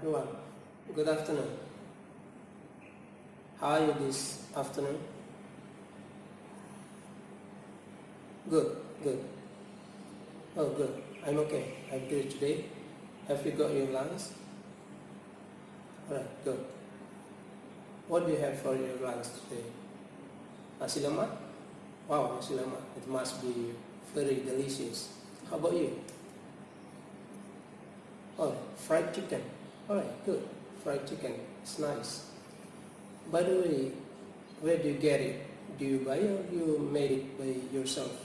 everyone. Good afternoon. How are you this afternoon? Good, good. Oh, good. I'm okay. I'm good today. Have you got your lunch? Alright, good. What do you have for your lunch today? Nasi lemak? Wow, nasi lemak. It must be very delicious. How about you? Oh, fried chicken. Alright, good. Fried chicken. It's nice. By the way, where do you get it? Do you buy or you made it by yourself?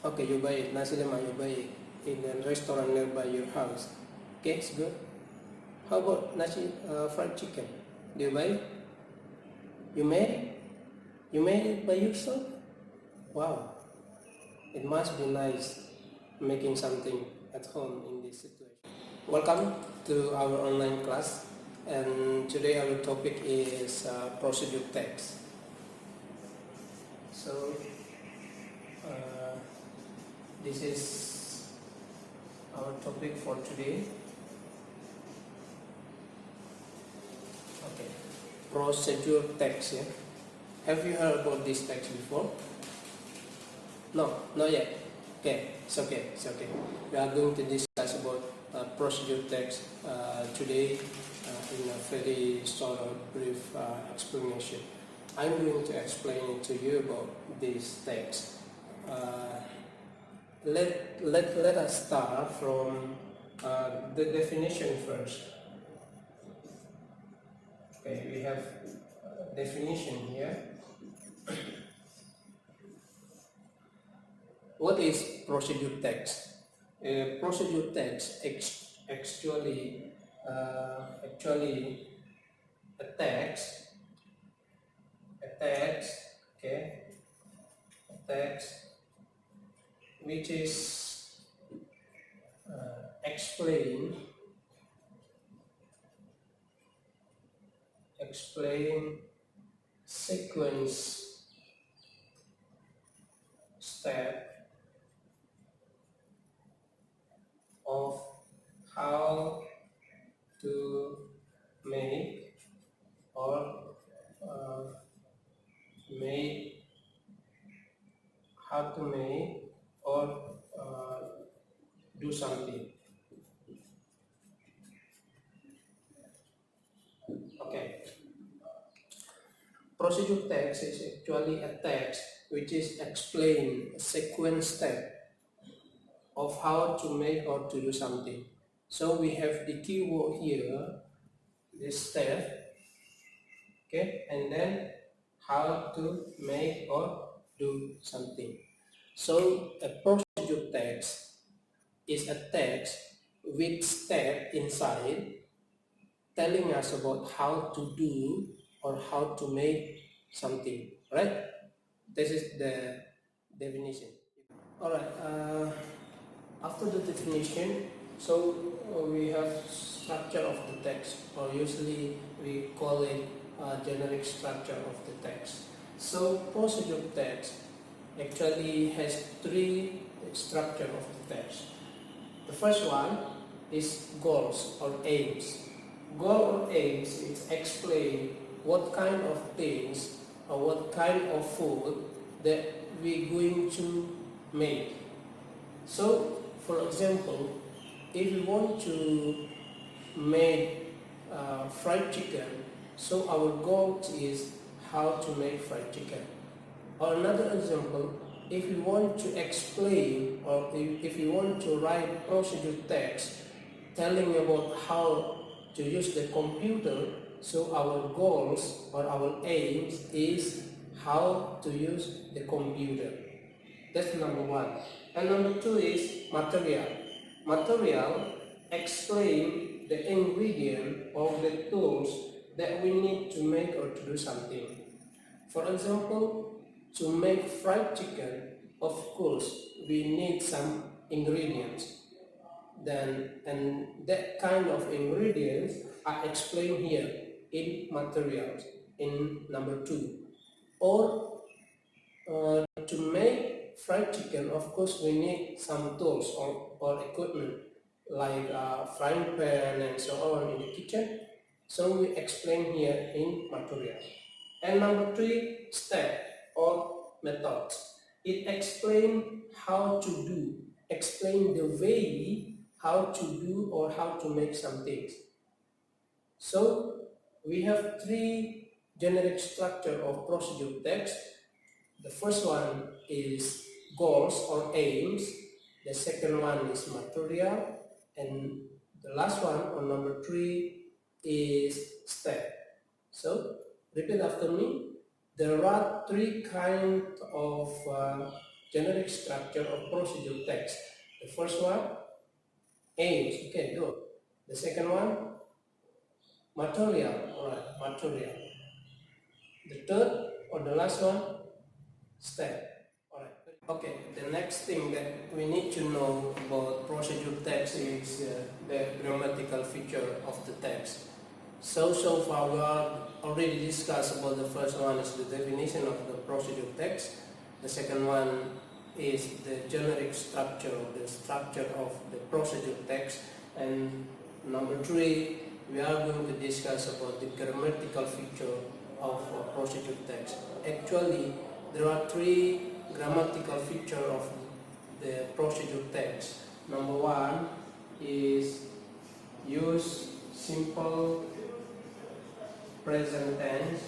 Okay, you buy it. Nasi lemak, you buy it in a restaurant nearby your house. Okay, it's good. How about fried chicken? Do you buy it? You made it? You made it by yourself? Wow. It must be nice making something at home in this situation. Welcome to our online class, and today our topic is procedure text. So this is our topic for today. Okay, procedure text. Yeah, have you heard about this text before? No, not yet. Okay, it's okay. It's okay. We are going to discuss about procedure text today in a very sort of brief explanation. I'm going to explain to you about this text. Let us start from the definition first. Okay, we have definition here. What is procedure text? Procedure text actually a text, okay, a text which is explain sequence, step of how to make or do something. Okay. Procedure text is actually a text which is explain a sequence step of how to make or to do something. So we have the keyword here, this step, okay, and then how to make or do something. So a procedure text is a text with step inside telling us about how to do or how to make something, right? This is the definition. All right. After the definition, so we have structure of the text, or usually we call it generic structure of the text. So procedure text actually has three structure of the text. The first one is goals or aims. Goal or aims is explain what kind of things or what kind of food that we're going to make. So, for example, if we want to make fried chicken, so our goal is how to make fried chicken. Or another example, if we want to explain or if we want to write procedure text telling about how to use the computer, so our goals or our aims is how to use the computer. That's number one. And number two is material. Material explain the ingredient or the tools that we need to make or to do something. For example, to make fried chicken, of course, we need some ingredients. And that kind of ingredients are explained here in materials in number two. Or to make fried chicken, of course, we need some tools or equipment. like frying pan and so on in the kitchen. So we explain here in material. And number 3, step or methods. It explains how to do, explain the way how to do or how to make some things. So we have 3 generic structure of procedure text. The first one is goals or aims. The second one is material, and the last one, or number 3, is step. So repeat after me. There are 3 kinds of generic structure of procedure text. The first one, aims. Okay, good. The second one, material. Alright, material. The third or the last one, step. Alright. Okay, the next thing that we need to know about procedure text is the grammatical feature of the text. So far we are already discussed about the first one is the definition of the procedure text. The second one is the generic structure, the structure of the procedure text. And number 3, we are going to discuss about the grammatical feature of procedure text. Actually, there are 3 grammatical features of the procedure text. Number 1 is use simple present tense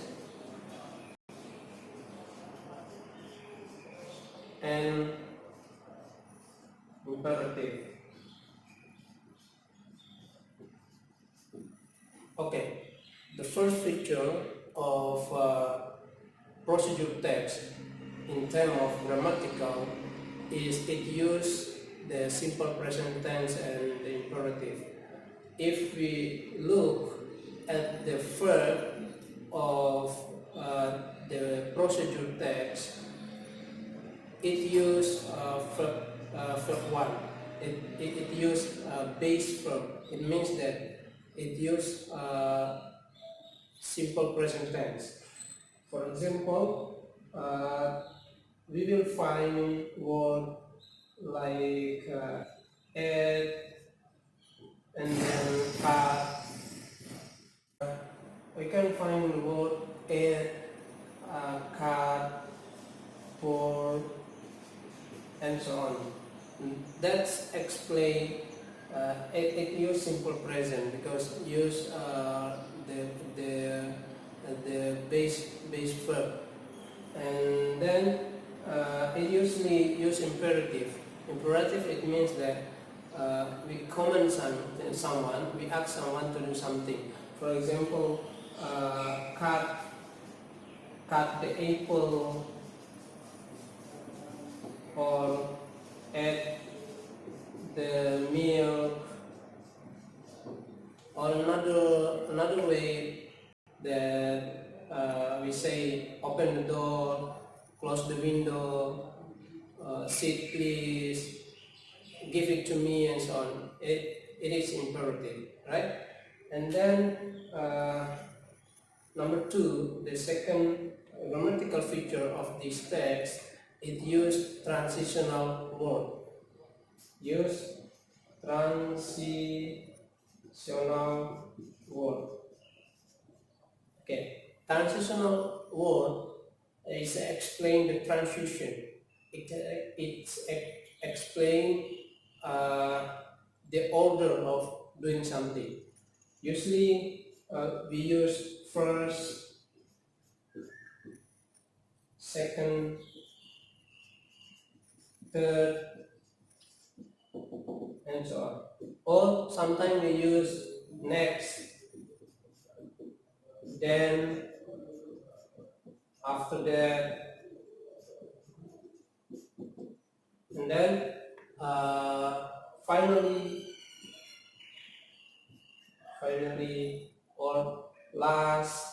and imperative. Okay, the first feature of procedure text in terms of grammatical is it uses the simple present tense and the imperative. If we look at the verb of the procedure text, it uses verb 1. It uses base verb. It means that it uses simple present tense. For example, we will find word like add and then cut. We can find word add, cut, pour, and so on. That's explain. It use simple present because use the base verb, and then it usually use imperative. Imperative, it means that we command someone, we ask someone to do something. For example, cut the apple, or add the milk, or another way that we say open the door, close the window, sit please, give it to me, and so on. It is imperative, right? And then number 2, the second grammatical feature of this text, it used transitional mode. Use transitional word. Okay, transitional word is explain the transition. It's explain the order of doing something. Usually we use first, second, third, and so on. Or sometimes we use next, then, after that, and then finally, or last.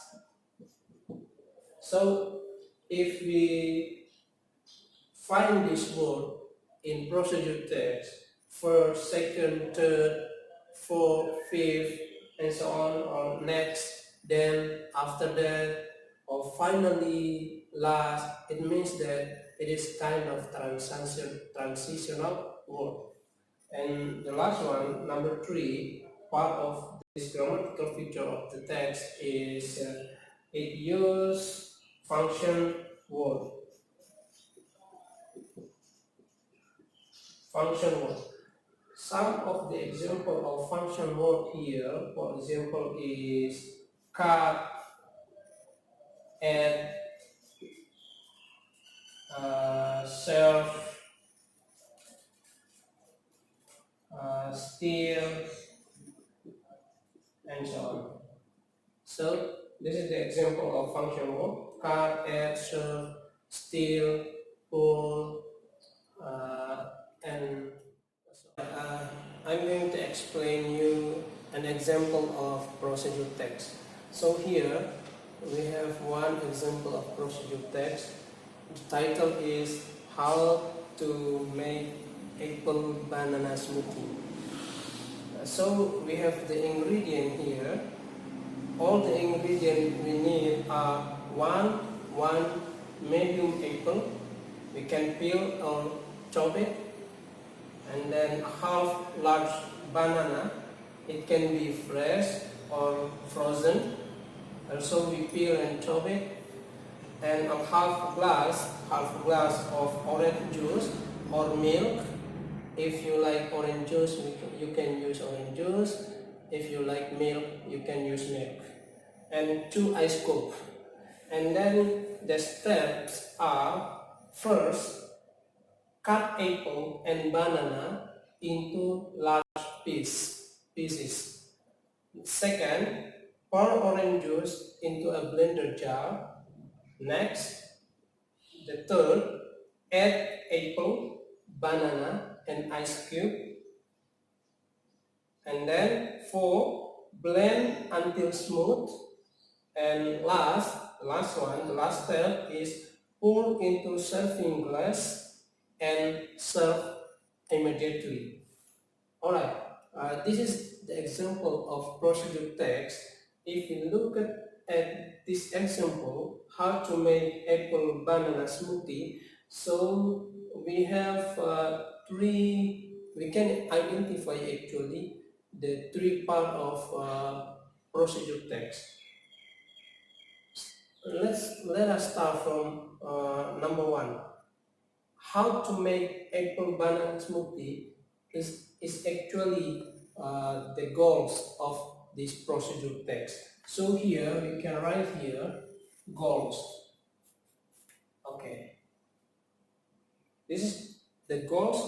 So if we find this word in procedure text, first, second, third, fourth, fifth, and so on, or next, then, after that, or finally, last, it means that it is kind of transitional word. And the last one, number 3, part of this grammatical feature of the text is it uses function word. Function word. Some of the example of function word here, for example, is cut, add, serve, steal, and so on. So this is the example of function word: cut, add, serve, steal, pull, and I'm going to explain you an example of procedure text. So here we have one example of procedure text. The title is How to Make Apple Banana Smoothie. So we have the ingredient here. All the ingredients we need are one medium apple. We can peel or chop it, and then half large banana. It can be fresh or frozen. Also we peel and chop it, and a half glass of orange juice or milk. If you like orange juice, you can use orange juice. If you like milk, you can use milk. And 2 ice cubes. And then the steps are: first, cut apple and banana into large pieces. Second, pour orange juice into a blender jar. Next, the third, add apple, banana, and ice cube. And then 4, blend until smooth. And the last step is pour into serving glass and serve immediately. Alright, this is the example of procedure text. If you look at this example, how to make apple banana smoothie, so we have we can identify actually the 3 part of procedure text. Let us start from number 1. How to make apple banana smoothie is actually the goals of this procedure text. So here we can write here goals. Okay, this is the goals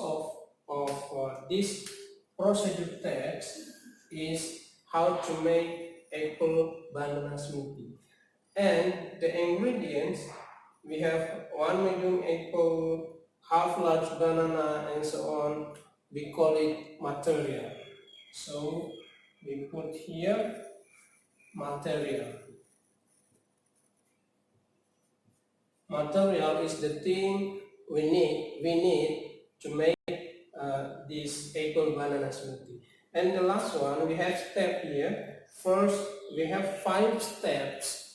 of this procedure text is how to make apple banana smoothie. And the ingredients, we have 1 medium apple, half large banana, and so on. We call it material. So we put here material. Material is the thing we need to make this apple banana smoothie. And the last one, we have step here. First, we have 5 steps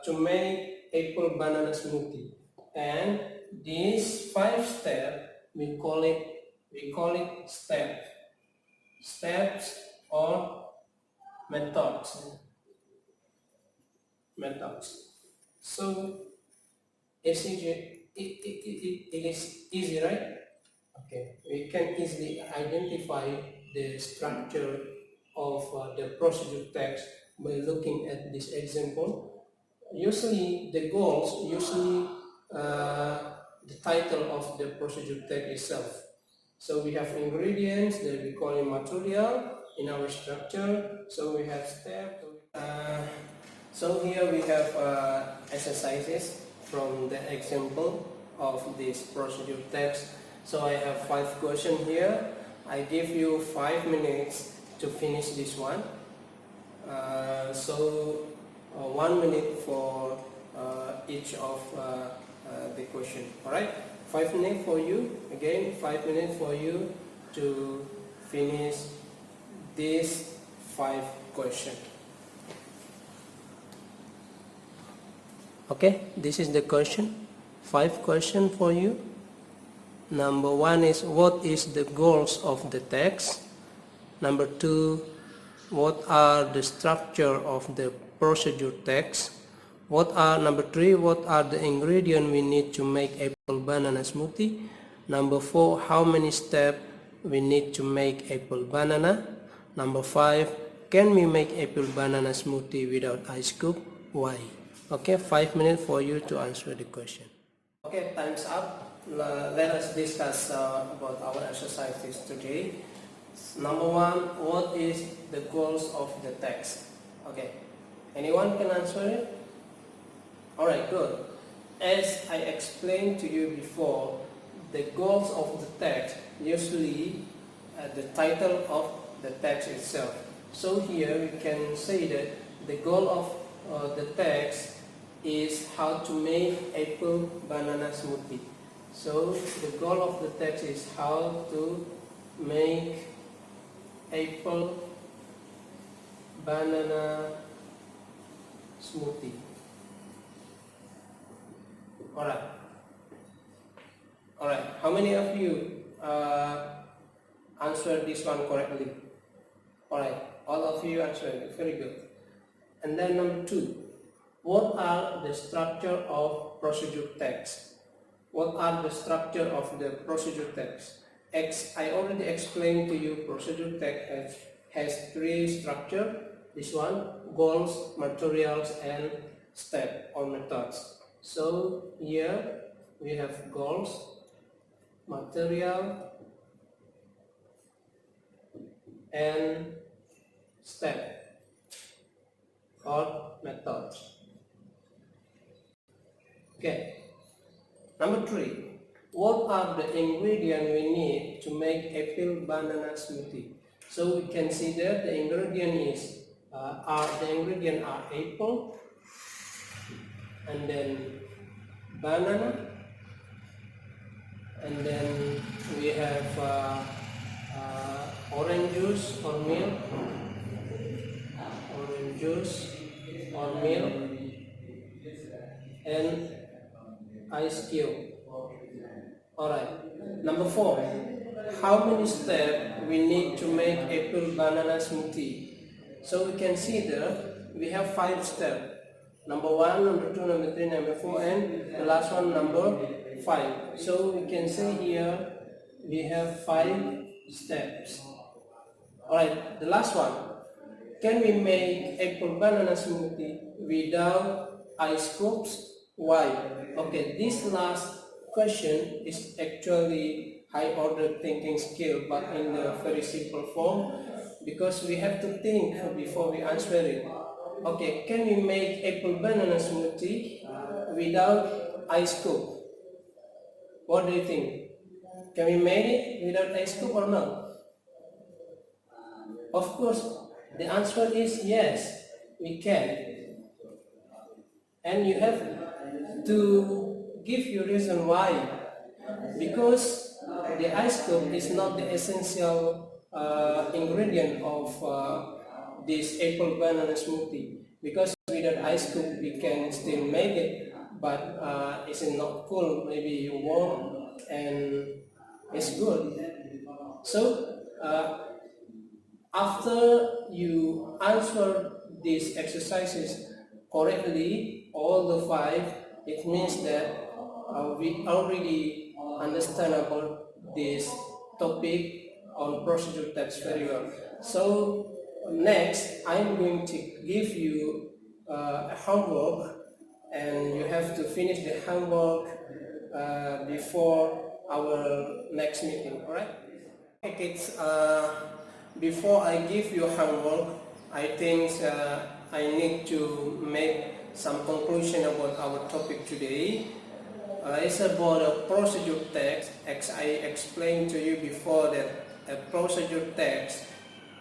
to make apple banana smoothie, and these 5 steps we call it steps or methods. So it's easy, it is easy, right? Okay, we can easily identify the structure of the procedure text by looking at this example. Usually the goals, the title of the procedure text itself. So we have ingredients that we call it material in our structure. So we have steps. So here we have exercises from the example of this procedure text. So I have 5 questions here. I give you 5 minutes to finish this one. 1 minute for each of the question. Alright, 5 minutes for you. Again, 5 minutes for you to finish these 5 questions. Okay, this is the question. 5 questions for you. Number one is what is the goals of the text. Number two, what are the structure of the procedure text. Number three, what are the ingredients we need to make apple banana smoothie. Number four, how many steps we need to make apple banana. Number five, can we make apple banana smoothie without ice cube? Why? Okay, 5 minutes for you to answer the question. Okay, time's up. Let us discuss about our exercises today. Number one, what is the goals of the text? Okay, anyone can answer it? Alright, good. As I explained to you before, the goals of the text usually the title of the text itself. So here we can say that the goal of the text is how to make apple banana smoothie. So the goal of the text is how to make apple banana smoothie. Alright, how many of you answered this one correctly? Alright, all of you answered it, very good. And then number two, what are the structure of procedure text? What are the structure of the procedure text? I already explained to you procedure text has three structure. This one, goals, materials, and step or methods. So here we have goals, material, and step or methods. Okay. Number three, what are the ingredients we need to make apple banana smoothie? So we can see that the ingredients are apple, and then banana, and then we have orange juice or milk, and ice cube. Alright, number four, how many steps we need to make apple banana smoothie? So we can see there we have 5 steps. Number 1, number 2, number 3, number 4, and the last one, number 5. So we can say here we have 5 steps. Alright, the last one, can we make apple banana smoothie without ice cubes? Why? Okay, this last question is actually high order thinking skill, but in a very simple form, because we have to think before we answer it. Okay, can we make apple banana smoothie without ice cube? What do you think? Can we make it without ice cube or not? Of course, the answer is yes, we can. And you have to give your reason why. Because the ice cube is not the essential ingredient of this apple banana smoothie. Because without ice cube we can still make it, but it's not cool. Maybe you warm and it's good. So after you answer these exercises correctly, all the 5, it means that we already understand about this topic on procedure text very well. So next, I'm going to give you a homework, and you have to finish the homework before our next meeting. Alright? Okay, kids. Before I give you homework, I think I need to make some conclusion about our topic today. It's about a procedure text. As I explained to you before, that a procedure text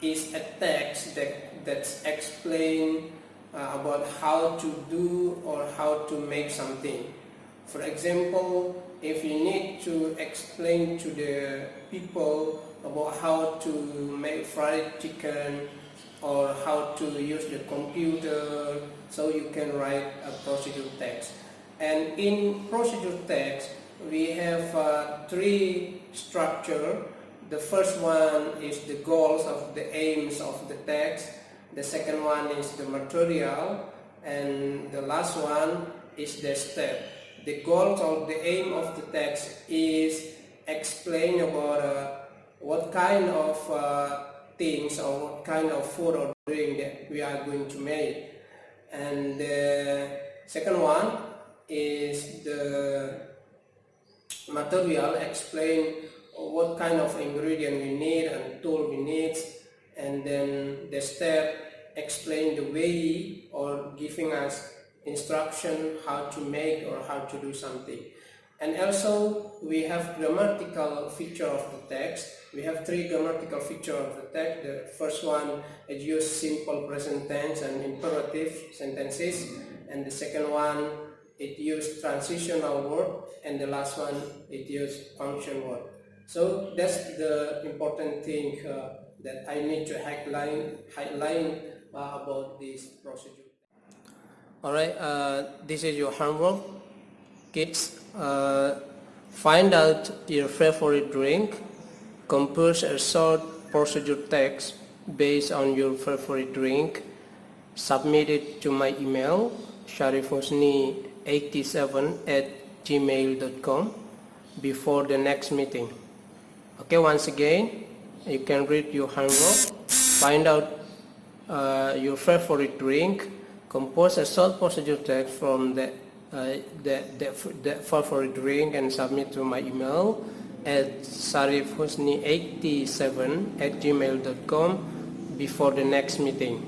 is a text that's explain about how to do or how to make something. For example, if you need to explain to the people about how to make fried chicken or how to use the computer, so you can write a procedure text. And in procedure text, we have three structure. The first one is the goals of the aims of the text. The second one is the material, and the last one is the step. The goals or the aim of the text is explain about what kind of things or what kind of food or drink that we are going to make. And the second one is the material, explain what kind of ingredient we need and tool we need. And then the step, explain the way or giving us instruction how to make or how to do something. And also we have grammatical feature of the text. We have three grammatical feature of the text. The first one, it use simple present tense and imperative sentences, and the second one, it use transitional word, and the last one, it use function word. So that's the important thing that I need to highlight about this procedure. Alright, this is your homework, kids. Find out your favorite drink, compose a short procedure text based on your favorite drink, submit it to my email sharifhosni87@gmail.com before the next meeting. Okay, once again, you can read your homework, find out your favorite drink, compose a short procedure text from the favorite drink and submit to my email at sharifhosni87@gmail.com before the next meeting.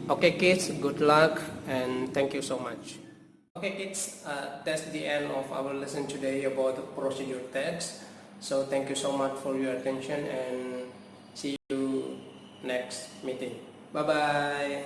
Okay kids, good luck and thank you so much. Okay kids, that's the end of our lesson today about the procedure text. So thank you so much for your attention and see you next meeting. Bye bye.